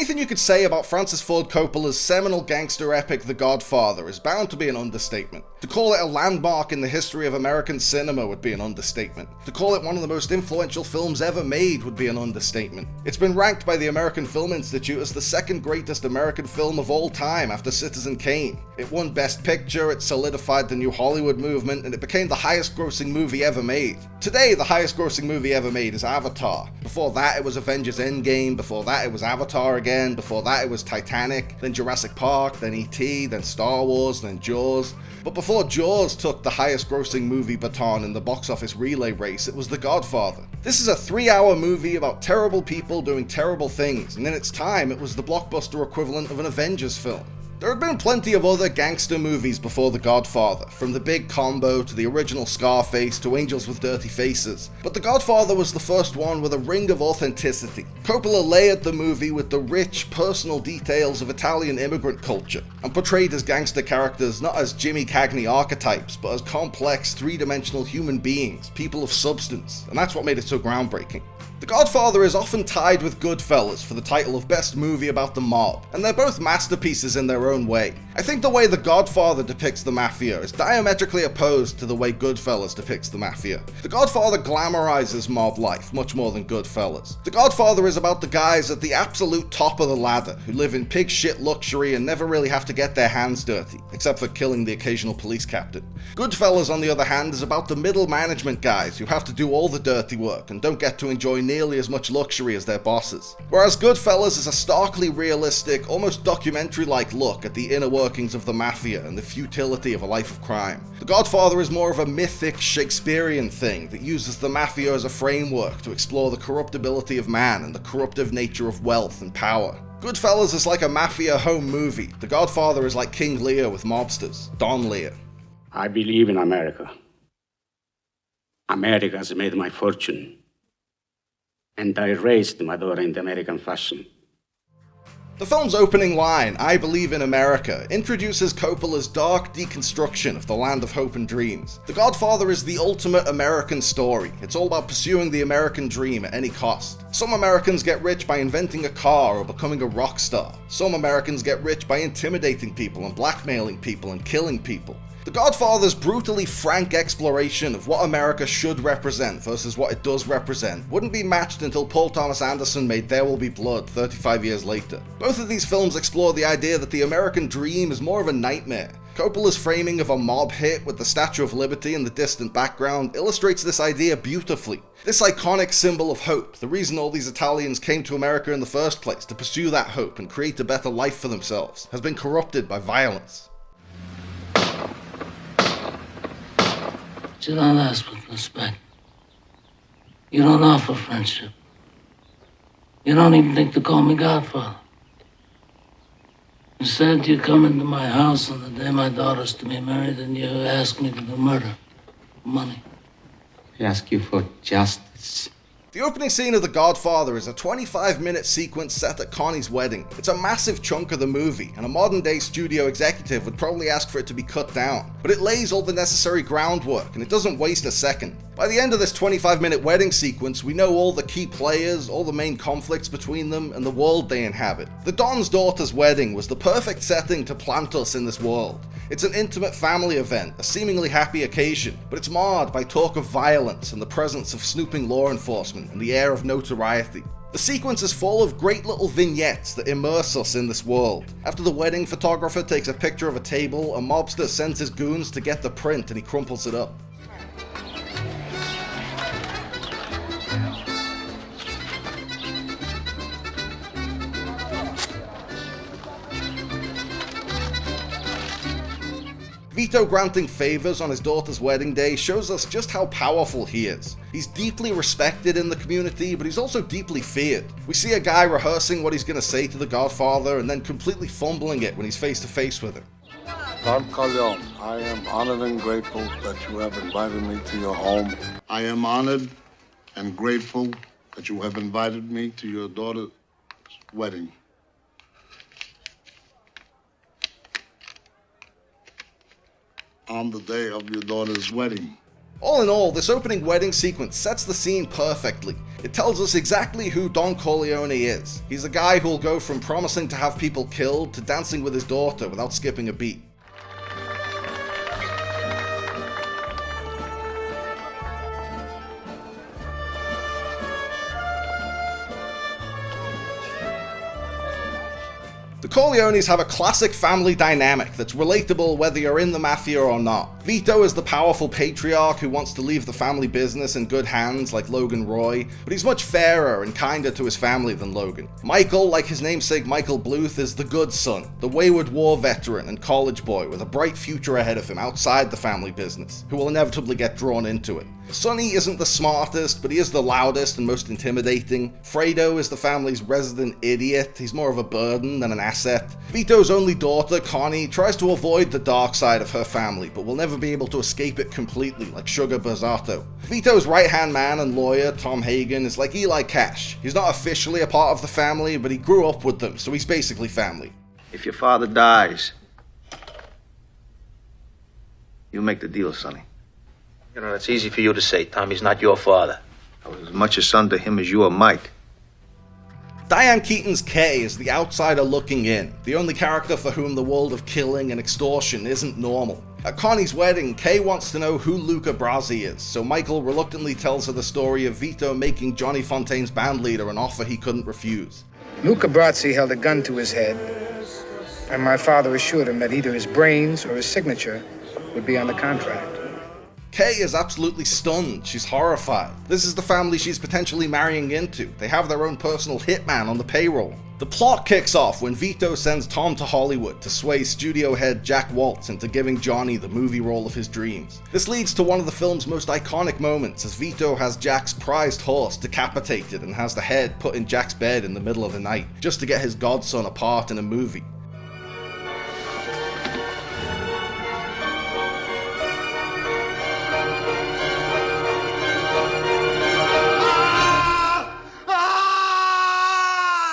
Anything you could say about Francis Ford Coppola's seminal gangster epic The Godfather is bound to be an understatement. To call it a landmark in the history of American cinema would be an understatement. To call it one of the most influential films ever made would be an understatement. It's been ranked by the American Film Institute as the second greatest American film of all time after Citizen Kane. It won Best Picture, it solidified the New Hollywood movement, and it became the highest grossing movie ever made. Today, the highest grossing movie ever made is Avatar. Before that, it was Avengers Endgame. Before that, it was Avatar again. Before that, it was Titanic, then Jurassic Park, then E.T., then Star Wars, then Jaws. But before Jaws took the highest grossing movie baton in the box office relay race, it was The Godfather. This is a 3-hour movie about terrible people doing terrible things, and in its time, it was the blockbuster equivalent of an Avengers film. There had been plenty of other gangster movies before The Godfather, from The Big Combo to the original Scarface to Angels with Dirty Faces, but The Godfather was the first one with a ring of authenticity. Coppola layered the movie with the rich, personal details of Italian immigrant culture, and portrayed his gangster characters not as Jimmy Cagney archetypes, but as complex, three-dimensional human beings, people of substance, and that's what made it so groundbreaking. The Godfather is often tied with Goodfellas for the title of best movie about the mob, and they're both masterpieces in their own way. I think the way The Godfather depicts the mafia is diametrically opposed to the way Goodfellas depicts the mafia. The Godfather glamorizes mob life much more than Goodfellas. The Godfather is about the guys at the absolute top of the ladder who live in pig shit luxury and never really have to get their hands dirty, except for killing the occasional police captain. Goodfellas, on the other hand, is about the middle management guys who have to do all the dirty work and don't get to enjoy nearly as much luxury as their bosses. Whereas Goodfellas is a starkly realistic, almost documentary-like look at the inner workings of the mafia and the futility of a life of crime. The Godfather is more of a mythic, Shakespearean thing that uses the mafia as a framework to explore the corruptibility of man and the corruptive nature of wealth and power. Goodfellas is like a mafia home movie. The Godfather is like King Lear with mobsters. Don Lear. I believe in America. America has made my fortune. And I raised my daughter in the American fashion. The film's opening line, "I believe in America," introduces Coppola's dark deconstruction of the land of hope and dreams. The Godfather is the ultimate American story. It's all about pursuing the American dream at any cost. Some Americans get rich by inventing a car or becoming a rock star. Some Americans get rich by intimidating people and blackmailing people and killing people. The Godfather's brutally frank exploration of what America should represent versus what it does represent wouldn't be matched until Paul Thomas Anderson made There Will Be Blood 35 years later. Both of these films explore the idea that the American dream is more of a nightmare. Coppola's framing of a mob hit with the Statue of Liberty in the distant background illustrates this idea beautifully. This iconic symbol of hope, the reason all these Italians came to America in the first place, to pursue that hope and create a better life for themselves, has been corrupted by violence. You don't ask with respect. You don't offer friendship. You don't even think to call me Godfather. Instead, you come into my house on the day my daughter's to be married and you ask me to do murder. Money. I ask you for justice. The opening scene of The Godfather is a 25-minute sequence set at Connie's wedding. It's a massive chunk of the movie, and a modern-day studio executive would probably ask for it to be cut down. But it lays all the necessary groundwork, and it doesn't waste a second. By the end of this 25-minute wedding sequence, we know all the key players, all the main conflicts between them, and the world they inhabit. The Don's daughter's wedding was the perfect setting to plant us in this world. It's an intimate family event, a seemingly happy occasion, but it's marred by talk of violence and the presence of snooping law enforcement and the air of notoriety. The sequence is full of great little vignettes that immerse us in this world. After the wedding photographer takes a picture of a table, a mobster sends his goons to get the print and he crumples it up. Vito granting favors on his daughter's wedding day shows us just how powerful he is. He's deeply respected in the community, but he's also deeply feared. We see a guy rehearsing what he's going to say to the Godfather and then completely fumbling it when he's face to face with him. Don Corleone, I am honored and grateful that you have invited me to your home. I am honored and grateful that you have invited me to your daughter's wedding. On the day of your daughter's wedding. All in all, this opening wedding sequence sets the scene perfectly. It tells us exactly who Don Corleone is. He's a guy who'll go from promising to have people killed to dancing with his daughter without skipping a beat. The Corleones have a classic family dynamic that's relatable whether you're in the mafia or not. Vito is the powerful patriarch who wants to leave the family business in good hands like Logan Roy, but he's much fairer and kinder to his family than Logan. Michael, like his namesake Michael Bluth, is the good son, the wayward war veteran and college boy with a bright future ahead of him outside the family business, who will inevitably get drawn into it. Sonny isn't the smartest, but he is the loudest and most intimidating. Fredo is the family's resident idiot. He's more of a burden than an asset. Vito's only daughter, Connie, tries to avoid the dark side of her family, but will never be able to escape it completely, like Sugar Berzato. Vito's right-hand man and lawyer, Tom Hagen, is like Eli Cash. He's not officially a part of the family, but he grew up with them, so he's basically family. If your father dies, you make the deal, Sonny. You know, it's easy for you to say, Tom. He's not your father. I was as much a son to him as you are Mike. Diane Keaton's Kay is the outsider looking in, the only character for whom the world of killing and extortion isn't normal. At Connie's wedding, Kay wants to know who Luca Brasi is, so Michael reluctantly tells her the story of Vito making Johnny Fontaine's bandleader an offer he couldn't refuse. Luca Brasi held a gun to his head, and my father assured him that either his brains or his signature would be on the contract. Kay is absolutely stunned. She's horrified. This is the family she's potentially marrying into. They have their own personal hitman on the payroll. The plot kicks off when Vito sends Tom to Hollywood to sway studio head Jack Waltz into giving Johnny the movie role of his dreams. This leads to one of the film's most iconic moments as Vito has Jack's prized horse decapitated and has the head put in Jack's bed in the middle of the night, just to get his godson a part in a movie.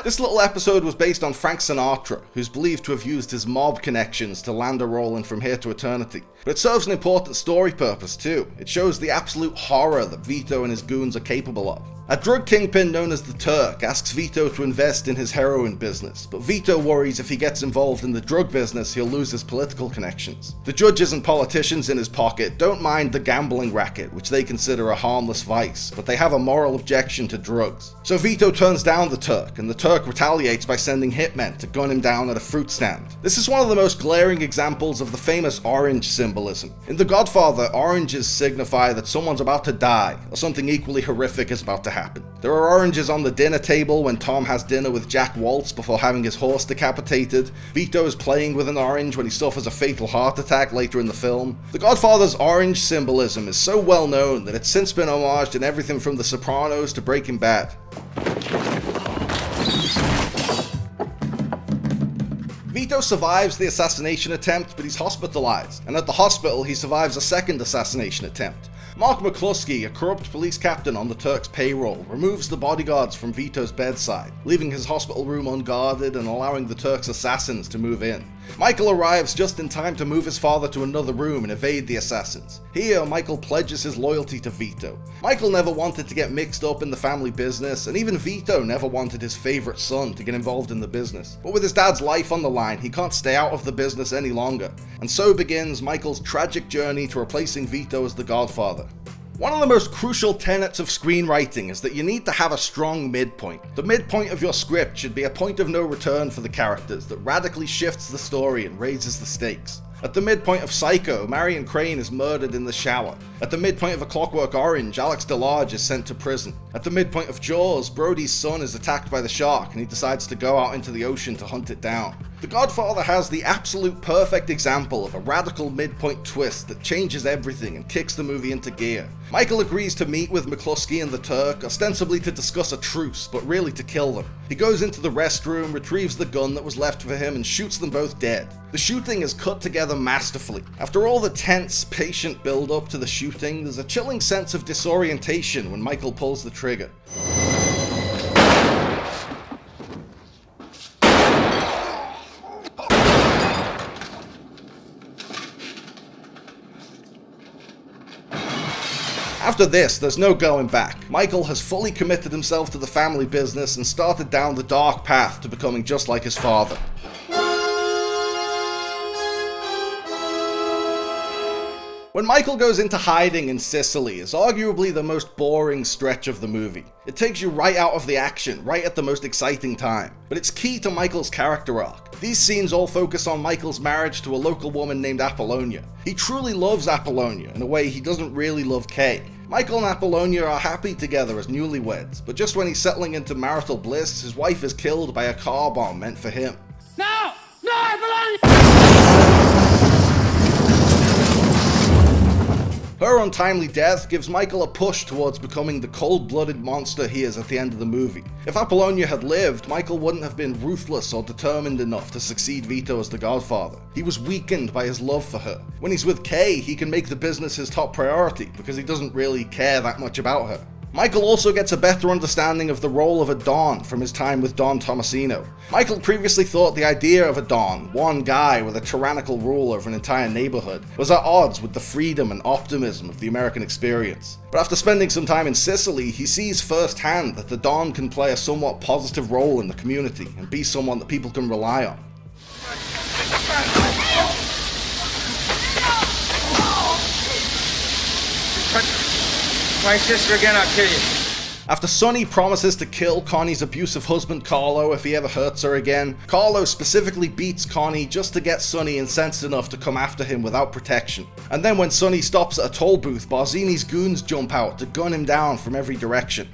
This little episode was based on Frank Sinatra, who's believed to have used his mob connections to land a role in From Here to Eternity. But it serves an important story purpose too. It shows the absolute horror that Vito and his goons are capable of. A drug kingpin known as the Turk asks Vito to invest in his heroin business, but Vito worries if he gets involved in the drug business he'll lose his political connections. The judges and politicians in his pocket don't mind the gambling racket, which they consider a harmless vice, but they have a moral objection to drugs. So Vito turns down the Turk, and the Turk retaliates by sending hitmen to gun him down at a fruit stand. This is one of the most glaring examples of the famous orange symbolism. In The Godfather, oranges signify that someone's about to die, or something equally horrific is about to happen. There are oranges on the dinner table when Tom has dinner with Jack Waltz before having his horse decapitated. Vito is playing with an orange when he suffers a fatal heart attack later in the film. The Godfather's orange symbolism is so well known that it's since been homaged in everything from The Sopranos to Breaking Bad. Vito survives the assassination attempt, but he's hospitalized, and at the hospital he survives a second assassination attempt. Mark McCluskey, a corrupt police captain on the Turk's payroll, removes the bodyguards from Vito's bedside, leaving his hospital room unguarded and allowing the Turk's assassins to move in. Michael arrives just in time to move his father to another room and evade the assassins. Here, Michael pledges his loyalty to Vito. Michael never wanted to get mixed up in the family business, and even Vito never wanted his favorite son to get involved in the business. But with his dad's life on the line, he can't stay out of the business any longer. And so begins Michael's tragic journey to replacing Vito as the Godfather. One of the most crucial tenets of screenwriting is that you need to have a strong midpoint. The midpoint of your script should be a point of no return for the characters that radically shifts the story and raises the stakes. At the midpoint of Psycho, Marion Crane is murdered in the shower. At the midpoint of A Clockwork Orange, Alex DeLarge is sent to prison. At the midpoint of Jaws, Brody's son is attacked by the shark and he decides to go out into the ocean to hunt it down. The Godfather has the absolute perfect example of a radical midpoint twist that changes everything and kicks the movie into gear. Michael agrees to meet with McCluskey and the Turk, ostensibly to discuss a truce, but really to kill them. He goes into the restroom, retrieves the gun that was left for him, and shoots them both dead. The shooting is cut together masterfully. After all the tense, patient build-up to the shooting, there's a chilling sense of disorientation when Michael pulls the trigger. After this, there's no going back. Michael has fully committed himself to the family business and started down the dark path to becoming just like his father. When Michael goes into hiding in Sicily is arguably the most boring stretch of the movie. It takes you right out of the action, right at the most exciting time. But it's key to Michael's character arc. These scenes all focus on Michael's marriage to a local woman named Apollonia. He truly loves Apollonia in a way he doesn't really love Kay. Michael and Apollonia are happy together as newlyweds, but just when he's settling into marital bliss, his wife is killed by a car bomb meant for him. No! No, Apollonia! Her untimely death gives Michael a push towards becoming the cold-blooded monster he is at the end of the movie. If Apollonia had lived, Michael wouldn't have been ruthless or determined enough to succeed Vito as the Godfather. He was weakened by his love for her. When he's with Kay, he can make the business his top priority because he doesn't really care that much about her. Michael also gets a better understanding of the role of a Don from his time with Don Tomasino. Michael previously thought the idea of a Don, one guy with a tyrannical rule over an entire neighborhood, was at odds with the freedom and optimism of the American experience. But after spending some time in Sicily, he sees firsthand that the Don can play a somewhat positive role in the community and be someone that people can rely on. My sister again, I'll kill you. After Sonny promises to kill Connie's abusive husband Carlo if he ever hurts her again, Carlo specifically beats Connie just to get Sonny incensed enough to come after him without protection. And then when Sonny stops at a toll booth, Barzini's goons jump out to gun him down from every direction.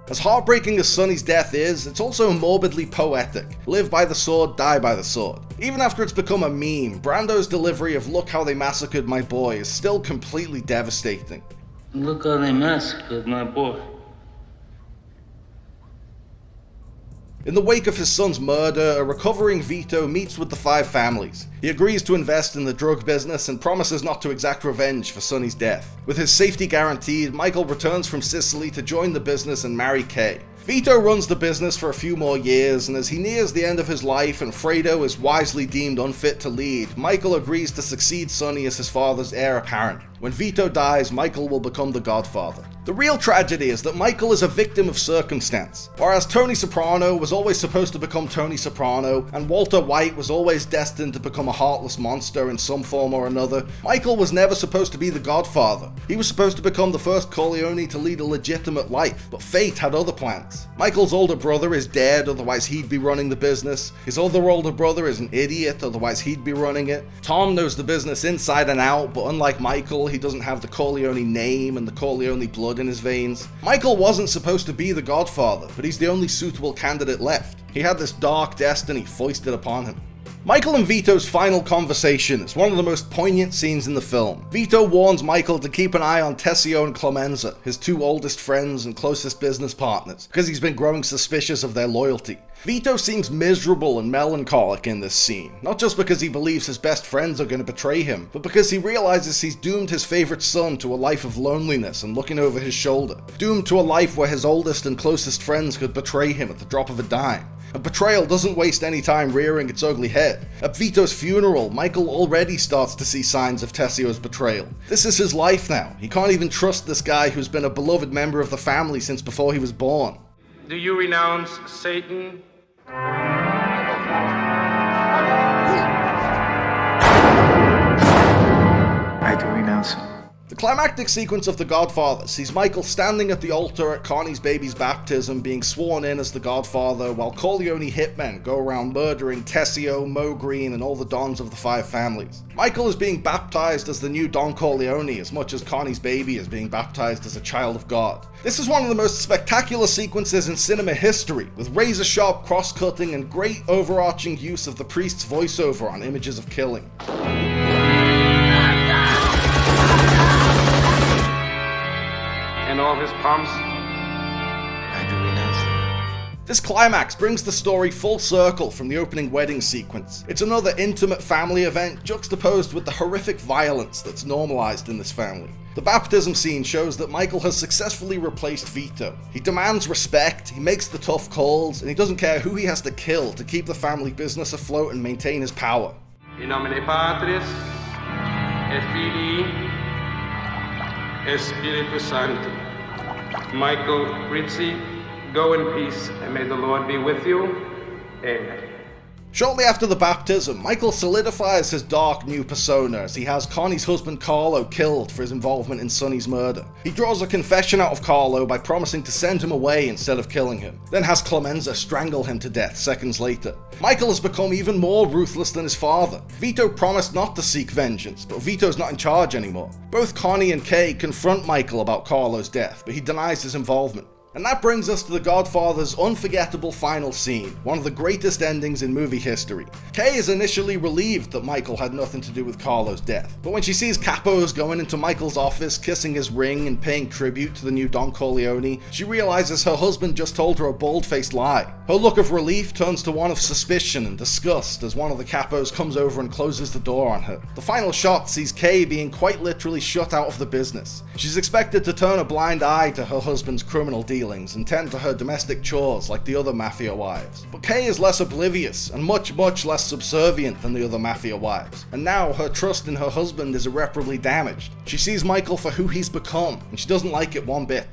As heartbreaking as Sonny's death is, it's also morbidly poetic. Live by the sword, die by the sword. Even after it's become a meme, Brando's delivery of "look how they massacred my boy" is still completely devastating. Look how they massacred my boy. In the wake of his son's murder, a recovering Vito meets with the five families. He agrees to invest in the drug business and promises not to exact revenge for Sonny's death. With his safety guaranteed, Michael returns from Sicily to join the business and marry Kay. Vito runs the business for a few more years, and as he nears the end of his life and Fredo is wisely deemed unfit to lead, Michael agrees to succeed Sonny as his father's heir apparent. When Vito dies, Michael will become the Godfather. The real tragedy is that Michael is a victim of circumstance. Whereas Tony Soprano was always supposed to become Tony Soprano, and Walter White was always destined to become a heartless monster in some form or another, Michael was never supposed to be the Godfather. He was supposed to become the first Corleone to lead a legitimate life, but fate had other plans. Michael's older brother is dead, otherwise he'd be running the business. His other older brother is an idiot, otherwise he'd be running it. Tom knows the business inside and out, but unlike Michael, he doesn't have the Corleone name and the Corleone blood in his veins. Michael wasn't supposed to be the Godfather, but he's the only suitable candidate left. He had this dark destiny foisted upon him. Michael and Vito's final conversation is one of the most poignant scenes in the film. Vito warns Michael to keep an eye on Tessio and Clemenza, his two oldest friends and closest business partners, because he's been growing suspicious of their loyalty. Vito seems miserable and melancholic in this scene, not just because he believes his best friends are going to betray him, but because he realizes he's doomed his favorite son to a life of loneliness and looking over his shoulder, doomed to a life where his oldest and closest friends could betray him at the drop of a dime. And betrayal doesn't waste any time rearing its ugly head. At Vito's funeral, Michael already starts to see signs of Tessio's betrayal. This is his life now. He can't even trust this guy who's been a beloved member of the family since before he was born. Do you renounce Satan? I do renounce him. The climactic sequence of The Godfather sees Michael standing at the altar at Connie's baby's baptism being sworn in as the Godfather, while Corleone hitmen go around murdering Tessio, Mo Green, and all the Dons of the five families. Michael is being baptized as the new Don Corleone as much as Connie's baby is being baptized as a child of God. This is one of the most spectacular sequences in cinema history, with razor-sharp cross-cutting and great overarching use of the priest's voiceover on images of killing. And all his pomps? I do renounce them. This climax brings the story full circle from the opening wedding sequence. It's another intimate family event juxtaposed with the horrific violence that's normalized in this family. The baptism scene shows that Michael has successfully replaced Vito. He demands respect, he makes the tough calls, and he doesn't care who he has to kill to keep the family business afloat and maintain his power. In nomine Patris, et Filii, et Spiritus Sancti. Michael Rizzi, go in peace, and may the Lord be with you. Amen. Shortly after the baptism, Michael solidifies his dark new persona as he has Connie's husband Carlo killed for his involvement in Sonny's murder. He draws a confession out of Carlo by promising to send him away instead of killing him, then has Clemenza strangle him to death seconds later. Michael has become even more ruthless than his father. Vito promised not to seek vengeance, but Vito's not in charge anymore. Both Connie and Kay confront Michael about Carlo's death, but he denies his involvement. And that brings us to The Godfather's unforgettable final scene, one of the greatest endings in movie history. Kay is initially relieved that Michael had nothing to do with Carlo's death, but when she sees Capos going into Michael's office, kissing his ring and paying tribute to the new Don Corleone, she realizes her husband just told her a bald-faced lie. Her look of relief turns to one of suspicion and disgust as one of the Capos comes over and closes the door on her. The final shot sees Kay being quite literally shut out of the business. She's expected to turn a blind eye to her husband's criminal dealings and tend to her domestic chores like the other mafia wives. But Kay is less oblivious and much less subservient than the other mafia wives, and now her trust in her husband is irreparably damaged. She sees Michael for who he's become, and she doesn't like it one bit.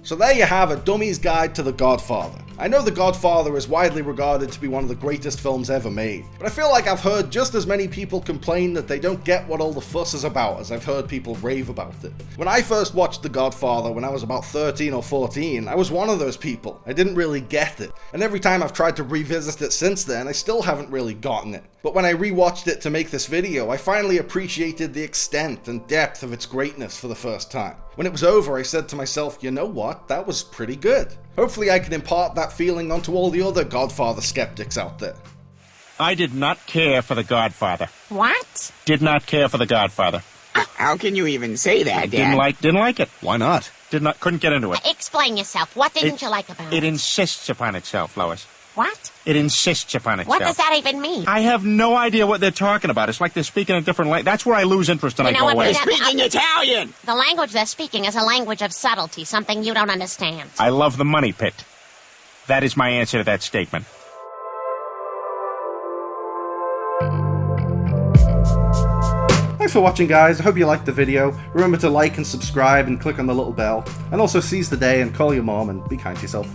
So there you have a dummy's guide to The Godfather. I know The Godfather is widely regarded to be one of the greatest films ever made, but I feel like I've heard just as many people complain that they don't get what all the fuss is about as I've heard people rave about it. When I first watched The Godfather when I was about 13 or 14, I was one of those people. I didn't really get it, and every time I've tried to revisit it since then, I still haven't really gotten it. But when I rewatched it to make this video, I finally appreciated the extent and depth of its greatness for the first time. When it was over, I said to myself, you know what, that was pretty good. Hopefully I can impart that feeling onto all the other Godfather skeptics out there. I did not care for The Godfather. What? Did not care for The Godfather. How can you even say that, Dad? Didn't like it. Why not? Couldn't get into it. Explain yourself. What didn't you like about it? It insists upon itself, Lois. What? It insists upon itself. What does that even mean? I have no idea what they're talking about. It's like they're speaking a different language. That's where I lose interest and I go away. They're speaking Italian! The language they're speaking is a language of subtlety, something you don't understand. I love the money pit. That is my answer to that statement. Thanks for watching, guys. I hope you liked the video. Remember to like and subscribe and click on the little bell. And also seize the day and call your mom and be kind to yourself.